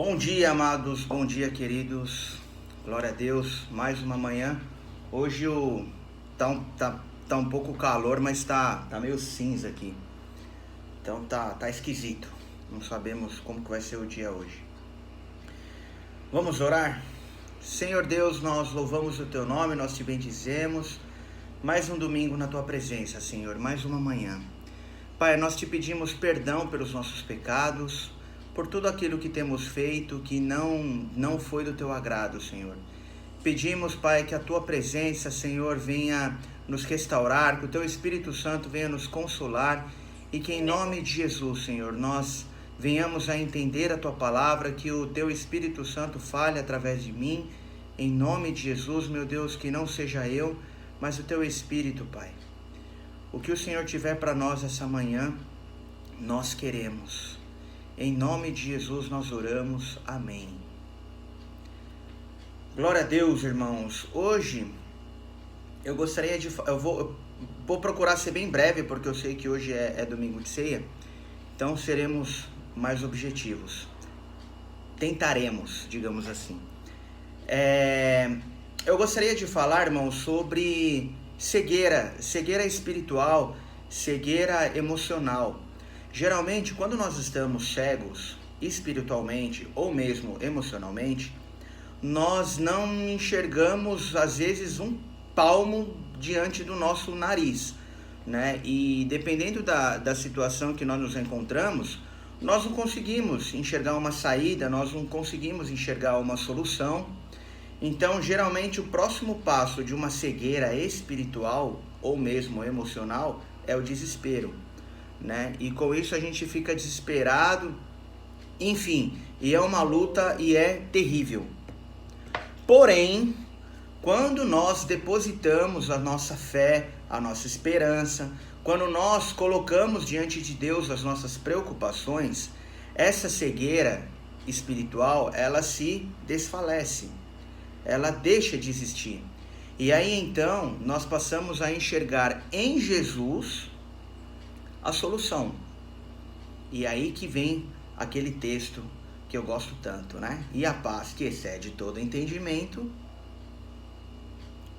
Bom dia, amados, bom dia, queridos. Glória a Deus, mais uma manhã. Hoje tá um pouco calor, mas tá meio cinza aqui. Então tá esquisito. Não sabemos como que vai ser o dia hoje. Vamos orar? Senhor Deus, nós louvamos o teu nome, nós te bendizemos. Mais um domingo na tua presença, Senhor, mais uma manhã. Pai, nós te pedimos perdão pelos nossos pecados, por tudo aquilo que temos feito que não foi do teu agrado, Senhor. Pedimos, Pai, que a tua presença, Senhor, venha nos restaurar, que o teu Espírito Santo venha nos consolar e que em nome de Jesus, Senhor, nós venhamos a entender a tua palavra, que o teu Espírito Santo fale através de mim, em nome de Jesus, meu Deus, que não seja eu, mas o teu Espírito, Pai. O que o Senhor tiver para nós essa manhã, nós queremos. Em nome de Jesus nós oramos. Amém. Glória a Deus, irmãos. Hoje eu gostaria de... Eu vou procurar ser bem breve, porque eu sei que hoje é domingo de ceia. Então seremos mais objetivos. Tentaremos, digamos assim. Eu gostaria de falar, irmãos, sobre cegueira espiritual, cegueira emocional. Geralmente, quando nós estamos cegos espiritualmente ou mesmo emocionalmente, nós não enxergamos, às vezes, um palmo diante do nosso nariz, né? E dependendo da situação que nós nos encontramos, nós não conseguimos enxergar uma saída, nós não conseguimos enxergar uma solução. Então, geralmente, o próximo passo de uma cegueira espiritual ou mesmo emocional é o desespero, né? E com isso a gente fica desesperado, enfim, e é uma luta e é terrível. Porém, quando nós depositamos a nossa fé, a nossa esperança, quando nós colocamos diante de Deus as nossas preocupações, essa cegueira espiritual, ela se desfalece. Ela deixa de existir. E aí então nós passamos a enxergar em Jesus a solução. E aí que vem aquele texto que eu gosto tanto, né? E a paz que excede todo entendimento,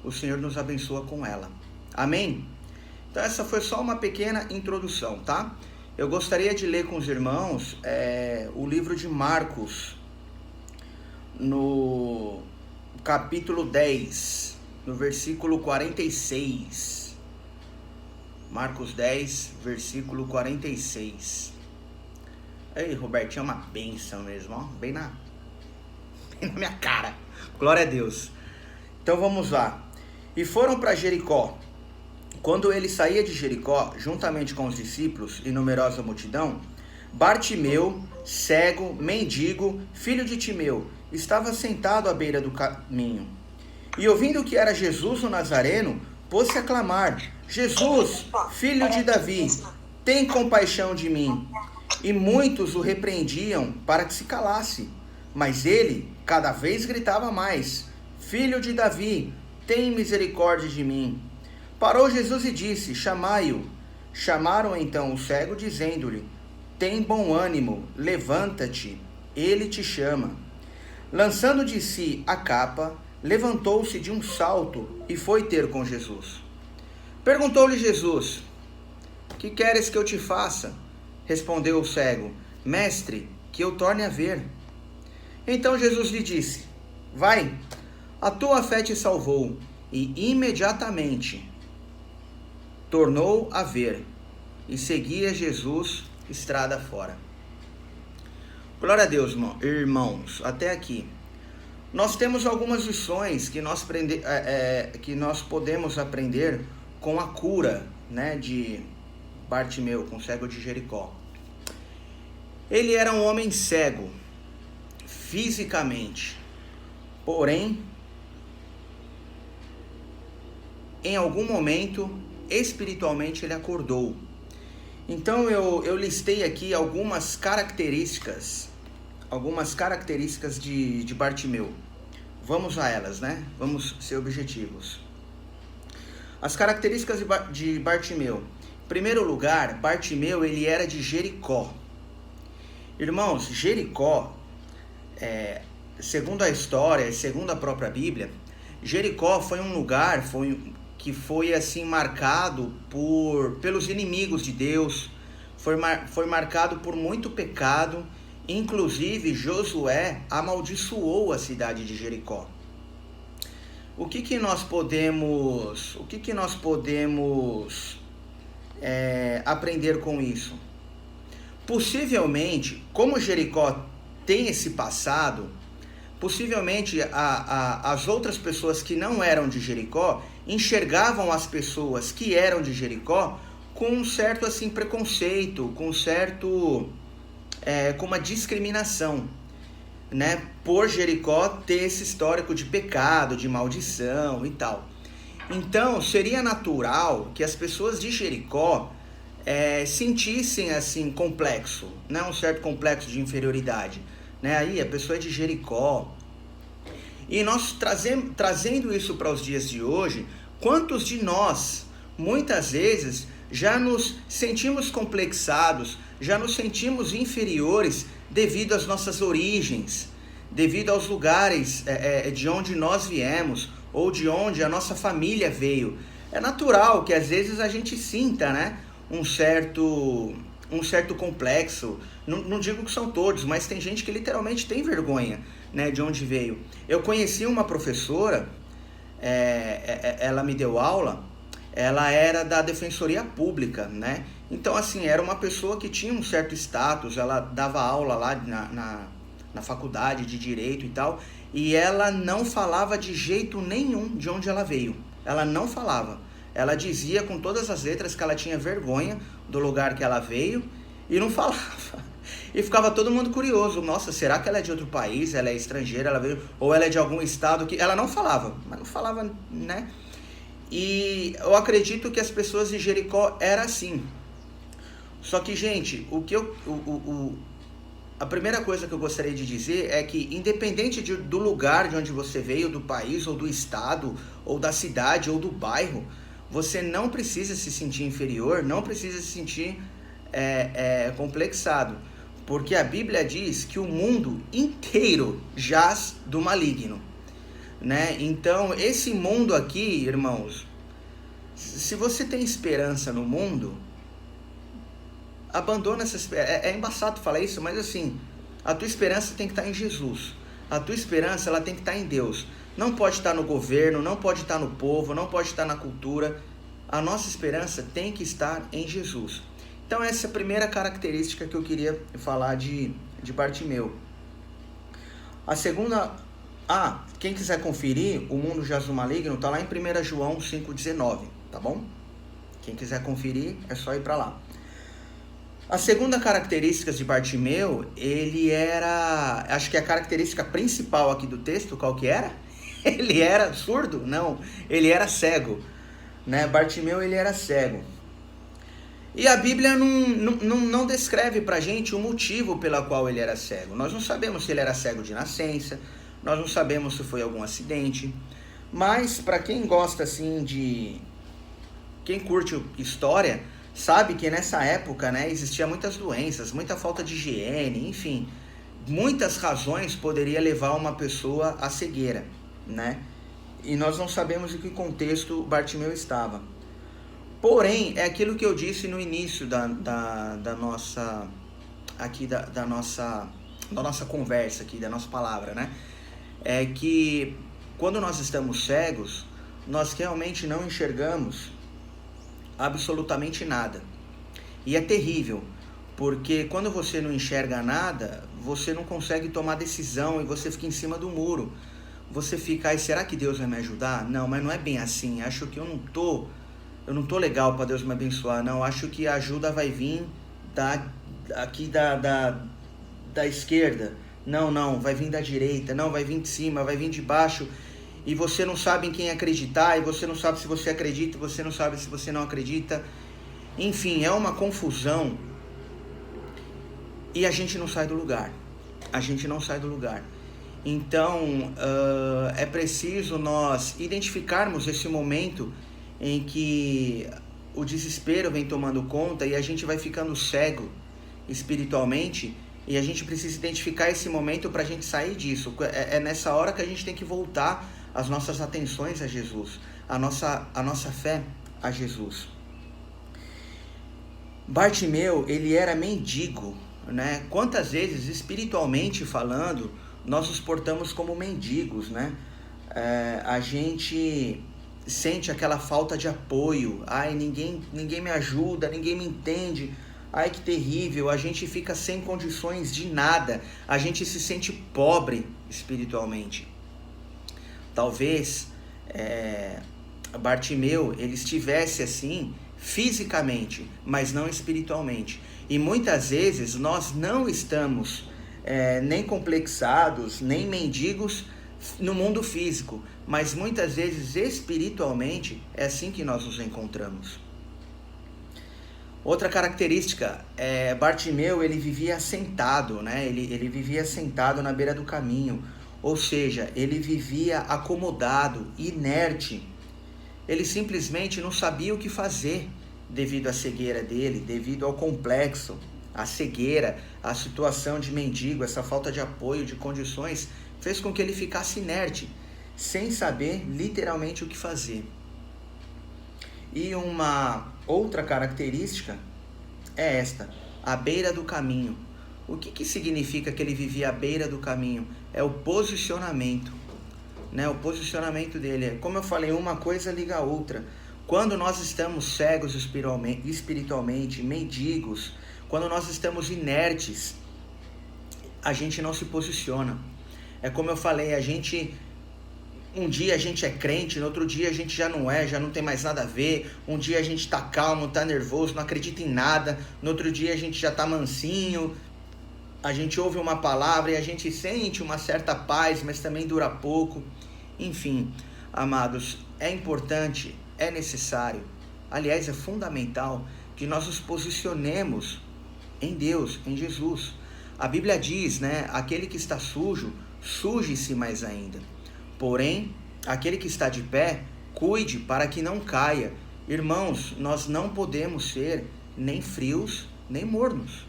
o Senhor nos abençoa com ela. Amém? Então essa foi só uma pequena introdução, tá? Eu gostaria de ler com os irmãos o livro de Marcos, no capítulo 10, no versículo 46. Marcos 10, versículo 46. Ei, Robertinho, é uma bênção mesmo, ó, bem na minha cara. Glória a Deus. Então vamos lá. E foram para Jericó. Quando ele saía de Jericó, juntamente com os discípulos e numerosa multidão, Bartimeu, cego, mendigo, filho de Timeu, estava sentado à beira do caminho. E ouvindo que era Jesus o Nazareno, pôs-se a clamar: Jesus, filho de Davi, tem compaixão de mim. E muitos o repreendiam para que se calasse. Mas ele cada vez gritava mais: Filho de Davi, tem misericórdia de mim. Parou Jesus e disse: Chamai-o. Chamaram então o cego, dizendo-lhe: Tem bom ânimo, levanta-te, ele te chama. Lançando de si a capa, levantou-se de um salto e foi ter com Jesus. Perguntou-lhe Jesus: Que queres que eu te faça? Respondeu o cego: Mestre, que eu torne a ver. Então Jesus lhe disse: Vai, a tua fé te salvou. E imediatamente tornou a ver e seguia Jesus estrada fora. Glória a Deus, irmãos, até aqui. Nós temos algumas lições que nós podemos aprender com a cura, né, de Bartimeu, com o cego de Jericó. Ele era um homem cego, fisicamente, porém, em algum momento, espiritualmente, ele acordou. Então eu listei aqui algumas características de Bartimeu. Vamos a elas, né? Vamos ser objetivos. As características de Bartimeu. Em primeiro lugar, Bartimeu, ele era de Jericó. Irmãos, Jericó segundo a história, segundo a própria Bíblia, Jericó foi um lugar que foi assim marcado pelos inimigos de Deus, foi marcado por muito pecado. Inclusive Josué amaldiçoou a cidade de Jericó. O que nós podemos aprender com isso? Possivelmente, como Jericó tem esse passado, possivelmente as outras pessoas que não eram de Jericó enxergavam as pessoas que eram de Jericó com um certo assim preconceito, com uma discriminação, né? Por Jericó ter esse histórico de pecado, de maldição e tal. Então seria natural que as pessoas de Jericó sentissem assim complexo, né? Um certo complexo de inferioridade, né? Aí a pessoa é de Jericó. E nós trazendo isso para os dias de hoje, quantos de nós muitas vezes já nos sentimos complexados, já nos sentimos inferiores devido às nossas origens, devido aos lugares de onde nós viemos ou de onde a nossa família veio. É natural que às vezes a gente sinta, né, um certo complexo. Não digo que são todos, mas tem gente que literalmente tem vergonha, né, de onde veio. Eu conheci uma professora, ela me deu aula, ela era da Defensoria Pública, né? Então, assim, era uma pessoa que tinha um certo status, ela dava aula lá na faculdade de Direito e tal, e ela não falava de jeito nenhum de onde ela veio. Ela não falava. Ela dizia com todas as letras que ela tinha vergonha do lugar que ela veio e não falava. E ficava todo mundo curioso. Nossa, será que ela é de outro país? Ela é estrangeira? Ela veio, ou ela é de algum estado que... Ela não falava, mas não falava, né? E eu acredito que as pessoas de Jericó eram assim. Só que, gente, a primeira coisa que eu gostaria de dizer é que, independente do lugar de onde você veio, do país, ou do estado, ou da cidade, ou do bairro, você não precisa se sentir inferior, não precisa se sentir complexado. Porque a Bíblia diz que o mundo inteiro jaz do maligno, né? Então, esse mundo aqui, irmãos, se você tem esperança no mundo, abandona essa esperança. É embaçado falar isso, mas assim, a tua esperança tem que estar em Jesus. A tua esperança, ela tem que estar em Deus. Não pode estar no governo, não pode estar no povo, não pode estar na cultura. A nossa esperança tem que estar em Jesus. Então essa é a primeira característica que eu queria falar de Bartimeu. A segunda... quem quiser conferir, o mundo jaz do maligno, tá lá em 1 João 5,19, tá bom? Quem quiser conferir, é só ir para lá. A segunda característica de Bartimeu, ele era... Acho que a característica principal aqui do texto, qual que era? Ele era surdo? Não, ele era cego, né? Bartimeu, ele era cego. E a Bíblia não descreve pra gente o motivo pela qual ele era cego. Nós não sabemos se ele era cego de nascença, nós não sabemos se foi algum acidente, mas para quem gosta assim quem curte história, sabe que nessa época, né, existia muitas doenças, muita falta de higiene, enfim, muitas razões poderia levar uma pessoa à cegueira, né? E nós não sabemos em que contexto Bartimeu estava. Porém, é aquilo que eu disse no início da nossa conversa aqui, da nossa palavra, né? É que quando nós estamos cegos, nós realmente não enxergamos absolutamente nada. E é terrível, porque quando você não enxerga nada, você não consegue tomar decisão e você fica em cima do muro. Você fica, será que Deus vai me ajudar? Não, mas não é bem assim. Acho que eu não tô legal para Deus me abençoar. Não, acho que a ajuda vai vir da esquerda. Não, vai vir da direita, não, vai vir de cima, vai vir de baixo, e você não sabe em quem acreditar, e você não sabe se você acredita, você não sabe se você não acredita, enfim, é uma confusão, e a gente não sai do lugar, então, é preciso nós identificarmos esse momento em que o desespero vem tomando conta, e a gente vai ficando cego espiritualmente, E a gente precisa identificar esse momento para a gente sair disso. É nessa hora que a gente tem que voltar as nossas atenções a Jesus, a nossa fé a Jesus. Bartimeu, ele era mendigo, né? Quantas vezes, espiritualmente falando, nós nos portamos como mendigos, né? A gente sente aquela falta de apoio. Ai, ninguém me ajuda, ninguém me entende. Ai, que terrível. A gente fica sem condições de nada. A gente se sente pobre espiritualmente. Talvez Bartimeu, ele estivesse assim fisicamente, mas não espiritualmente. E muitas vezes nós não estamos nem complexados, nem mendigos no mundo físico, mas muitas vezes espiritualmente é assim que nós nos encontramos. Outra característica, Bartimeu, ele vivia sentado, né? Ele vivia sentado na beira do caminho, ou seja, ele vivia acomodado, inerte. Ele simplesmente não sabia o que fazer devido à cegueira dele, devido ao complexo, à cegueira, à situação de mendigo, essa falta de apoio, de condições, fez com que ele ficasse inerte, sem saber literalmente o que fazer. E uma outra característica é esta, à beira do caminho. O que significa que ele vivia à beira do caminho? É o posicionamento, né? O posicionamento dele. Como eu falei, uma coisa liga a outra. Quando nós estamos cegos espiritualmente, mendigos, quando nós estamos inertes, a gente não se posiciona. É como eu falei, um dia a gente é crente, no outro dia a gente já não tem mais nada a ver. Um dia a gente tá calmo, tá nervoso, não acredita em nada. No outro dia a gente já tá mansinho. A gente ouve uma palavra e a gente sente uma certa paz, mas também dura pouco. Enfim, amados, é importante, é necessário, aliás, é fundamental que nós nos posicionemos em Deus, em Jesus. A Bíblia diz, né, aquele que está sujo, suje-se mais ainda. Porém, aquele que está de pé, cuide para que não caia. Irmãos, nós não podemos ser nem frios, nem mornos,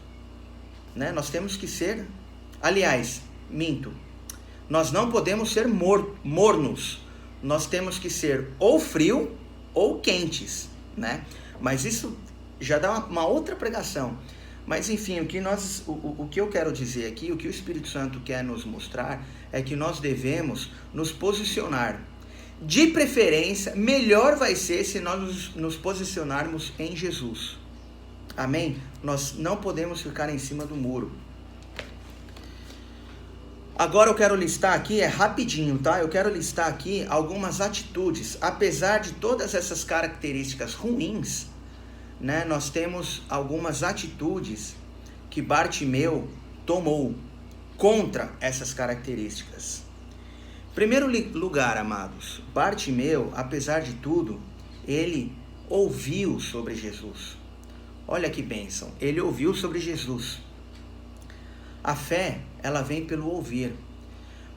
né? Nós temos que ser, aliás, nós não podemos ser mornos. Nós temos que ser ou frio ou quentes, né? Mas isso já dá uma outra pregação. Mas enfim, o que eu quero dizer aqui, o que o Espírito Santo quer nos mostrar é que nós devemos nos posicionar. De preferência, melhor vai ser se nós nos posicionarmos em Jesus. Amém? Nós não podemos ficar em cima do muro. Agora eu quero listar aqui, rapidinho, tá? Eu quero listar aqui algumas atitudes. Apesar de todas essas características ruins, né, nós temos algumas atitudes que Bartimeu tomou contra essas características. Em primeiro lugar, amados, Bartimeu, apesar de tudo, ele ouviu sobre Jesus. Olha que bênção, ele ouviu sobre Jesus. A fé, ela vem pelo ouvir.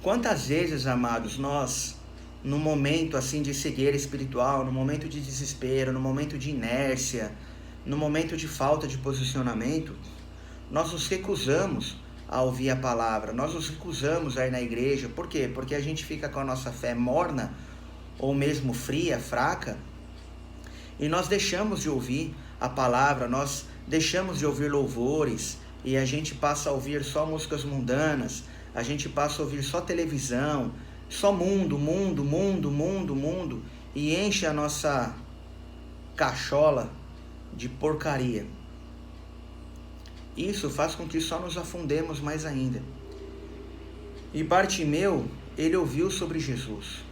Quantas vezes, amados, nós, no momento assim de cegueira espiritual, no momento de desespero, no momento de inércia, no momento de falta de posicionamento, nós nos recusamos a ouvir a palavra, nós nos recusamos a ir na igreja. Por quê? Porque a gente fica com a nossa fé morna, ou mesmo fria, fraca, e nós deixamos de ouvir a palavra, nós deixamos de ouvir louvores, e a gente passa a ouvir só músicas mundanas, a gente passa a ouvir só televisão, só mundo, e enche a nossa cachola de porcaria. Isso faz com que só nos afundemos mais ainda. E Bartimeu, ele ouviu sobre Jesus.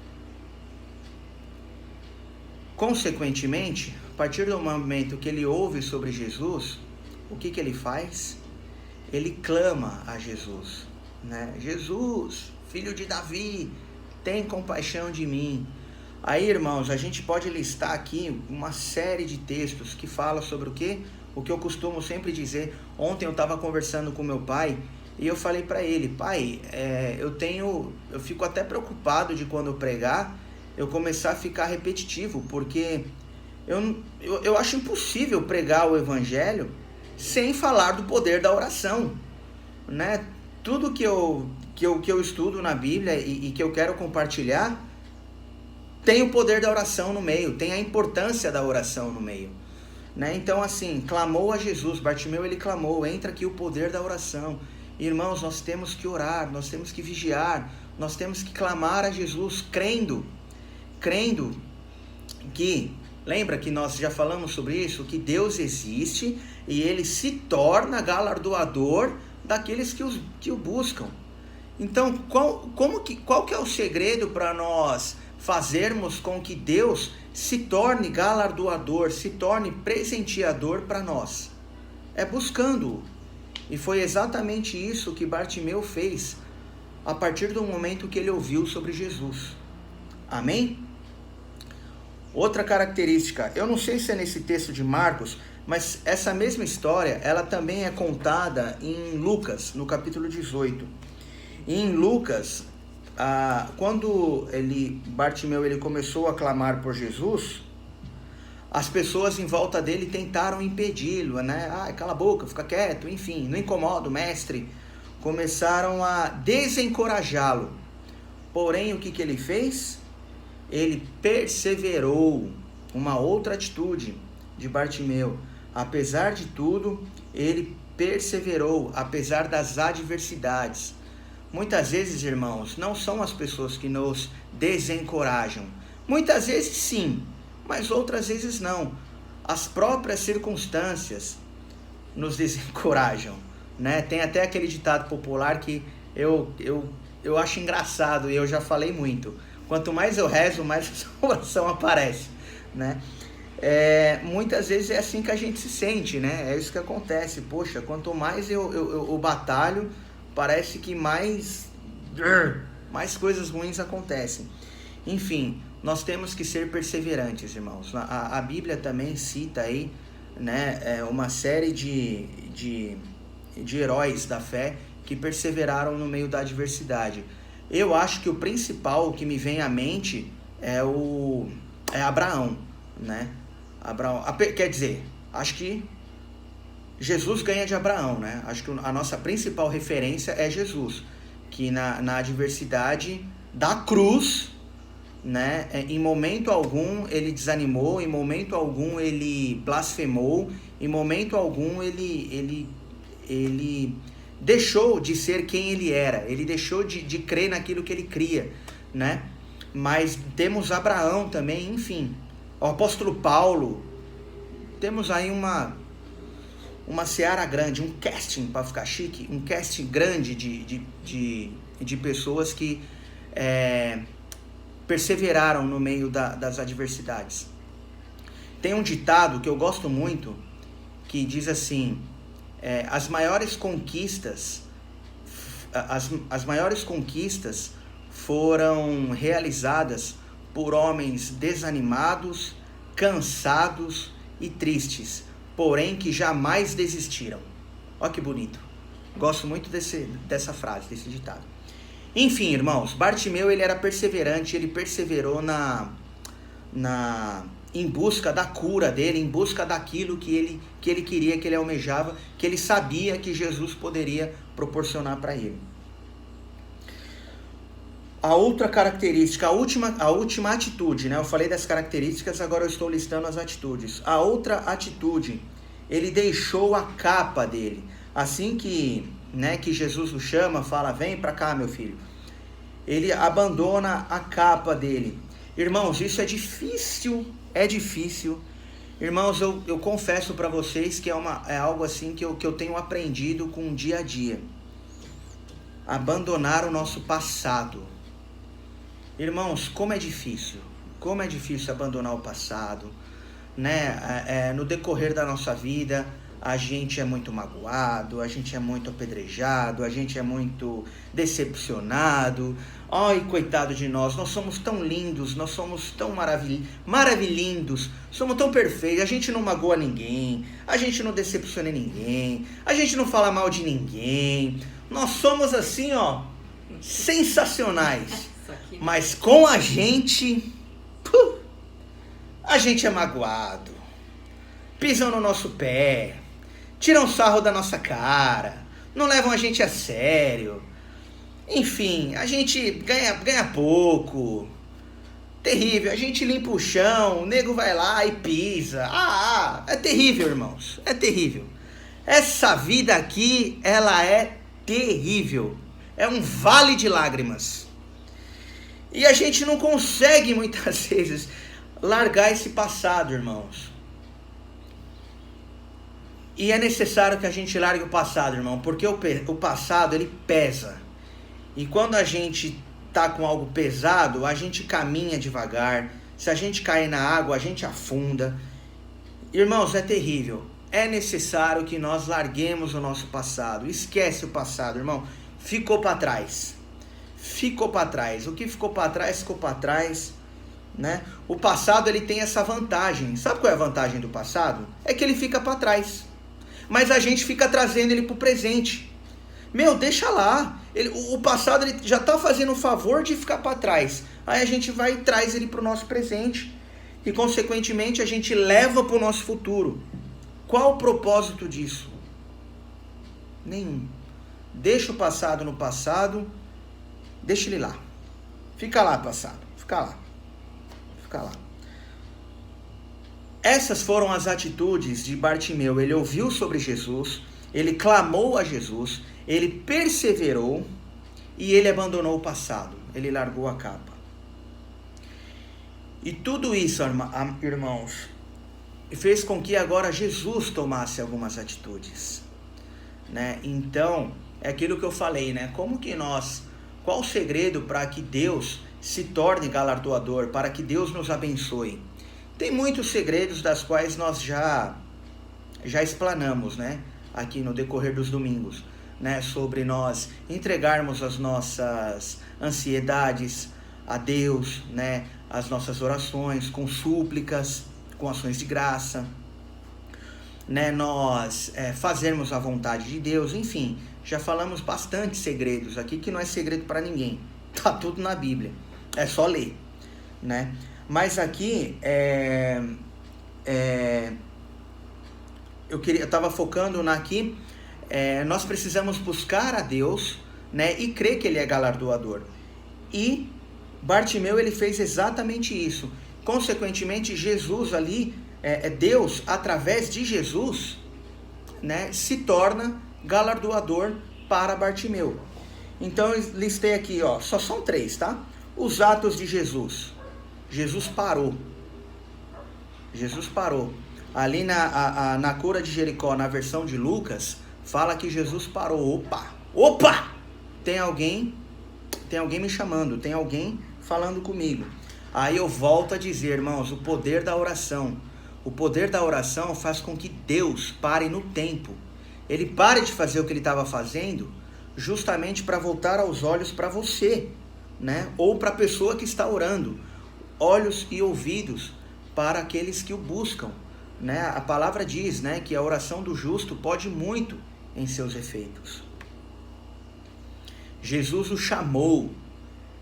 Consequentemente, a partir do momento que ele ouve sobre Jesus, o que ele faz? Ele clama a Jesus, né? Jesus, filho de Davi, tem compaixão de mim. Aí, irmãos, a gente pode listar aqui uma série de textos que falam sobre o quê? O que eu costumo sempre dizer. Ontem eu estava conversando com meu pai e eu falei para ele, pai, eu fico até preocupado de quando eu pregar, eu começar a ficar repetitivo, porque eu acho impossível pregar o evangelho sem falar do poder da oração. né? Tudo que eu estudo na Bíblia e que eu quero compartilhar tem o poder da oração no meio, tem a importância da oração no meio, né? Então, assim, clamou a Jesus, Bartimeu ele clamou, entra aqui o poder da oração. Irmãos, nós temos que orar, nós temos que vigiar, nós temos que clamar a Jesus, crendo que, lembra que nós já falamos sobre isso, que Deus existe e Ele se torna galardoador daqueles que o buscam. Então, qual que é o segredo para nós fazermos com que Deus se torne galardoador, se torne presenteador para nós? É buscando-o. E foi exatamente isso que Bartimeu fez a partir do momento que ele ouviu sobre Jesus. Amém? Outra característica, eu não sei se é nesse texto de Marcos, mas essa mesma história, ela também é contada em Lucas, no capítulo 18. E em Lucas, quando Bartimeu ele começou a clamar por Jesus, as pessoas em volta dele tentaram impedi-lo, né? Cala a boca, fica quieto, enfim, não incomoda o mestre. Começaram a desencorajá-lo. Porém, o que ele fez? Ele perseverou. Uma outra atitude de Bartimeu. Apesar de tudo, ele perseverou, apesar das adversidades. Muitas vezes, irmãos, não são as pessoas que nos desencorajam. Muitas vezes sim, mas outras vezes não. As próprias circunstâncias nos desencorajam, né? Tem até aquele ditado popular que eu acho engraçado e eu já falei muito. Quanto mais eu rezo, mais a oração aparece, né? Muitas vezes é assim que a gente se sente, né? É isso que acontece. Poxa, quanto mais eu batalho, parece que mais coisas ruins acontecem. Enfim, nós temos que ser perseverantes, irmãos. A Bíblia também cita aí, né, uma série de heróis da fé que perseveraram no meio da adversidade. Eu acho que o principal que me vem à mente é Abraão, né? Quer dizer, acho que Jesus ganha de Abraão, né? Acho que a nossa principal referência é Jesus, que na adversidade da cruz, né, em momento algum ele desanimou, em momento algum ele blasfemou, em momento algum ele deixou de ser quem ele era, ele deixou de crer naquilo que ele cria, né? Mas temos Abraão também, enfim, o apóstolo Paulo, temos aí uma seara grande, um casting, para ficar chique, um casting grande de pessoas que perseveraram no meio das adversidades. Tem um ditado que eu gosto muito, que diz assim, as maiores conquistas foram realizadas por homens desanimados, cansados e tristes, porém que jamais desistiram. Olha que bonito. Gosto muito dessa frase, desse ditado. Enfim, irmãos, Bartimeu ele era perseverante, ele perseverou em busca da cura dele, em busca daquilo que ele queria, que ele almejava, que ele sabia que Jesus poderia proporcionar para ele. A outra característica, a última atitude, né? Eu falei das características, agora eu estou listando as atitudes. A outra atitude, ele deixou a capa dele. Assim que Jesus o chama, fala, vem para cá, meu filho. Ele abandona a capa dele. Irmãos, isso é difícil. Irmãos, eu confesso para vocês que é algo assim que eu tenho aprendido com o dia a dia. Abandonar o nosso passado. Irmãos, como é difícil abandonar o passado, né? No decorrer da nossa vida, a gente é muito magoado, a gente é muito apedrejado, a gente é muito decepcionado. Ai, coitado de nós somos tão lindos, nós somos tão maravilhindos, somos tão perfeitos, a gente não magoa ninguém, a gente não decepciona ninguém, a gente não fala mal de ninguém, nós somos assim, sensacionais. Mas com a gente é magoado, pisam no nosso pé, tiram sarro da nossa cara, não levam a gente a sério. Enfim, a gente ganha pouco. Terrível, a gente limpa o chão, o nego vai lá e pisa. É terrível, irmãos, é terrível. Essa vida aqui, ela é terrível. É um vale de lágrimas. E a gente não consegue, muitas vezes, largar esse passado, irmãos. E é necessário que a gente largue o passado, irmão, porque o passado, ele pesa. E quando a gente tá com algo pesado, a gente caminha devagar. Se a gente cair na água, a gente afunda. Irmãos, é terrível. É necessário que nós larguemos o nosso passado. Esquece o passado, irmão. Ficou para trás. Ficou para trás. O que ficou para trás, ficou para trás, né? O passado, ele tem essa vantagem. Sabe qual é a vantagem do passado? É que ele fica para trás. Mas a gente fica trazendo ele pro presente. Meu, deixa lá. O passado, ele já está fazendo o favor de ficar para trás. Aí a gente vai e traz ele para o nosso presente. E, consequentemente, a gente leva para o nosso futuro. Qual o propósito disso? Nenhum. Deixa o passado no passado. Deixa ele lá. Fica lá, passado. Fica lá. Fica lá. Essas foram as atitudes de Bartimeu. Ele ouviu sobre Jesus. Ele clamou a Jesus. Ele perseverou e ele abandonou o passado. Ele largou a capa. E tudo isso, irmãos, fez com que agora Jesus tomasse algumas atitudes, né? Então, é aquilo que eu falei, né? Qual o segredo para que Deus se torne galardoador, para que Deus nos abençoe? Tem muitos segredos das quais nós já explanamos, né? Aqui no decorrer dos domingos. Né, sobre nós entregarmos as nossas ansiedades a Deus, né, as nossas orações com súplicas, com ações de graça, né, nós fazermos a vontade de Deus, enfim, já falamos bastante segredos aqui, que não é segredo para ninguém, tá tudo na Bíblia, é só ler, né, mas aqui eu estava focando aqui. Nós precisamos buscar a Deus, né, e crer que Ele é galardoador. E Bartimeu, ele fez exatamente isso. Consequentemente, Jesus ali, Deus, através de Jesus, né, se torna galardoador para Bartimeu. Então, eu listei aqui, ó, só são 3, tá? Os atos de Jesus. Jesus parou. Jesus parou. Ali na cura de Jericó, na versão de Lucas, fala que Jesus parou. Opa! Tem alguém me chamando, tem alguém falando comigo. Aí eu volto a dizer, irmãos, o poder da oração. O poder da oração faz com que Deus pare no tempo. Ele pare de fazer o que ele estava fazendo, justamente para voltar aos olhos para você, né? Ou para a pessoa que está orando. Olhos e ouvidos para aqueles que o buscam, né? A palavra diz, né, que a oração do justo pode muito em seus efeitos. Jesus o chamou.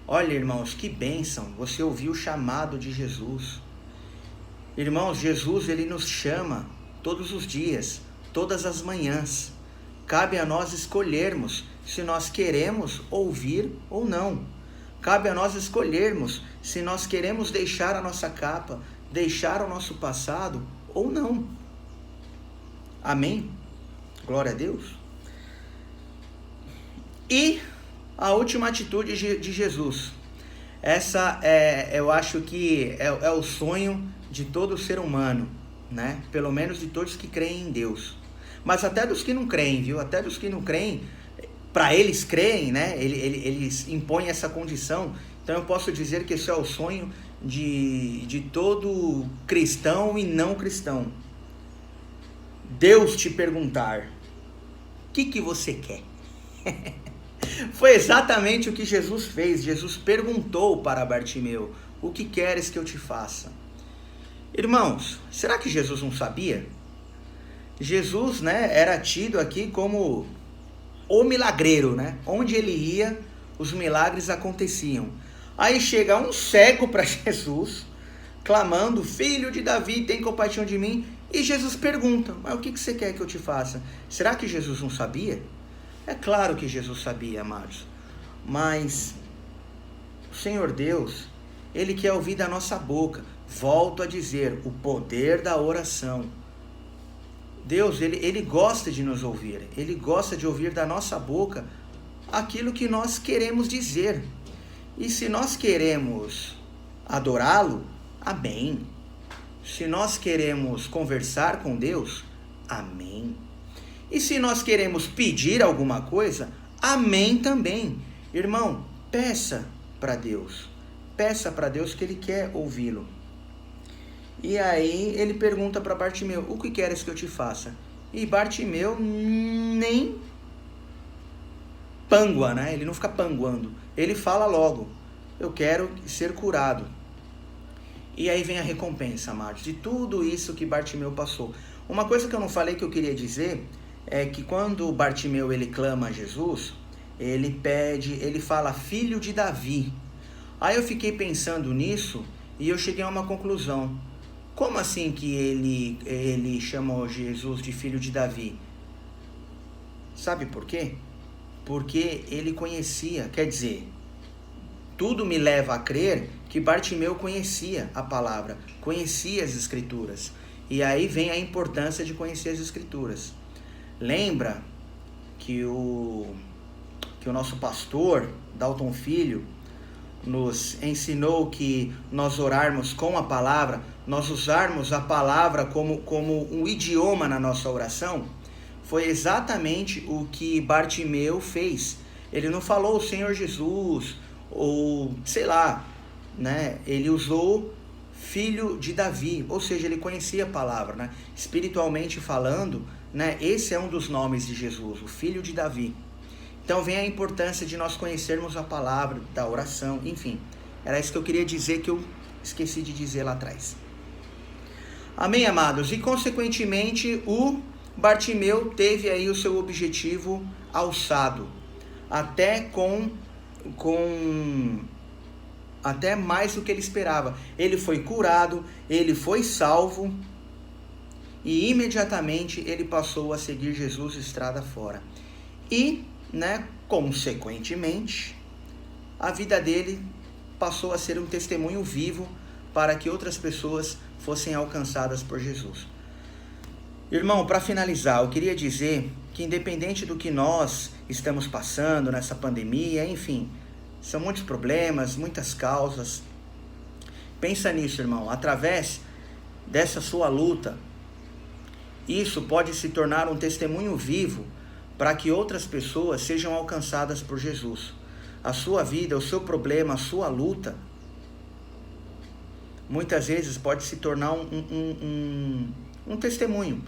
Olha, irmãos, que bênção, você ouviu o chamado de Jesus. Irmãos, Jesus, ele nos chama todos os dias, todas as manhãs. Cabe a nós escolhermos se nós queremos ouvir ou não. Cabe a nós escolhermos se nós queremos deixar a nossa capa, deixar o nosso passado ou não. Amém? Glória a Deus. E a última atitude de Jesus. Essa eu acho que é o sonho de todo ser humano, né? Pelo menos de todos que creem em Deus. Mas até dos que não creem, viu? Até dos que não creem, para eles creem, né? Eles impõem essa condição. Então eu posso dizer que esse é o sonho de todo cristão e não cristão. Deus te perguntar: o que você quer? Foi exatamente o que Jesus fez. Jesus perguntou para Bartimeu: o que queres que eu te faça? Irmãos, será que Jesus não sabia? Jesus, né, era tido aqui como o milagreiro, né? Onde ele ia, os milagres aconteciam. Aí chega um cego para Jesus, clamando: filho de Davi, tem compaixão de mim. E Jesus pergunta: mas o que você quer que eu te faça? Será que Jesus não sabia? É claro que Jesus sabia, amados, mas o Senhor Deus, Ele quer ouvir da nossa boca. Volto a dizer, o poder da oração. Deus, ele gosta de nos ouvir. Ele gosta de ouvir da nossa boca aquilo que nós queremos dizer. E se nós queremos adorá-lo, amém. Se nós queremos conversar com Deus, amém. E se nós queremos pedir alguma coisa, amém também. Irmão, peça para Deus. Peça para Deus que Ele quer ouvi-lo. E aí ele pergunta para Bartimeu, o que queres que eu te faça? E Bartimeu nem pangua, né? Ele não fica panguando. Ele fala logo, eu quero ser curado. E aí vem a recompensa, amados, de tudo isso que Bartimeu passou. Uma coisa que eu não falei que eu queria dizer é que quando Bartimeu ele clama a Jesus, ele fala filho de Davi. Aí eu fiquei pensando nisso e eu cheguei a uma conclusão. Como assim que ele chamou Jesus de filho de Davi? Sabe por quê? Porque ele conhecia, quer dizer, tudo me leva a crer que Bartimeu conhecia a palavra, conhecia as escrituras. E aí vem a importância de conhecer as escrituras. Lembra que o nosso pastor, Dalton Filho, nos ensinou que nós orarmos com a palavra, nós usarmos a palavra como um idioma na nossa oração? Foi exatamente o que Bartimeu fez. Ele não falou o Senhor Jesus, ou sei lá, né? Ele usou filho de Davi, ou seja, ele conhecia a palavra, né? Espiritualmente falando, né? Esse é um dos nomes de Jesus, o filho de Davi. Então vem a importância de nós conhecermos a palavra, da oração, enfim. Era isso que eu queria dizer, que eu esqueci de dizer lá atrás. Amém, amados? E consequentemente o Bartimeu teve aí o seu objetivo alçado. Até até mais do que ele esperava. Ele foi curado, ele foi salvo. E imediatamente ele passou a seguir Jesus estrada fora. E consequentemente, a vida dele passou a ser um testemunho vivo para que outras pessoas fossem alcançadas por Jesus. Irmão, para finalizar, eu queria dizer que independente do que nós estamos passando nessa pandemia, enfim, são muitos problemas, muitas causas. Pensa nisso, irmão, através dessa sua luta, isso pode se tornar um testemunho vivo para que outras pessoas sejam alcançadas por Jesus. A sua vida, o seu problema, a sua luta, muitas vezes pode se tornar um testemunho,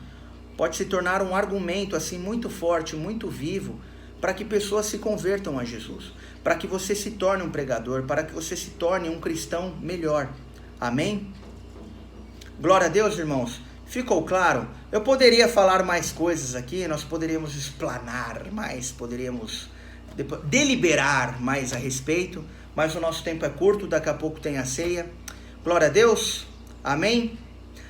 pode se tornar um argumento assim muito forte, muito vivo, para que pessoas se convertam a Jesus, para que você se torne um pregador, para que você se torne um cristão melhor. Amém? Glória a Deus, irmãos. Ficou claro? Eu poderia falar mais coisas aqui, nós poderíamos explanar mais, poderíamos deliberar mais a respeito, mas o nosso tempo é curto, daqui a pouco tem a ceia. Glória a Deus. Amém?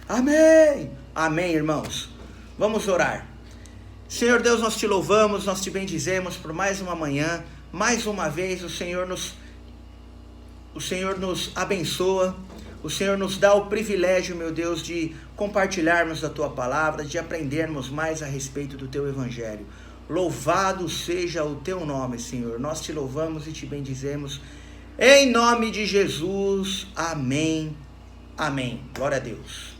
Amém! Amém, irmãos. Vamos orar. Senhor Deus, nós te louvamos, nós te bendizemos por mais uma manhã, mais uma vez o Senhor nos abençoa. O Senhor nos dá o privilégio, meu Deus, de compartilharmos a Tua palavra, de aprendermos mais a respeito do Teu Evangelho. Louvado seja o Teu nome, Senhor. Nós te louvamos e te bendizemos. Em nome de Jesus. Amém. Amém. Glória a Deus.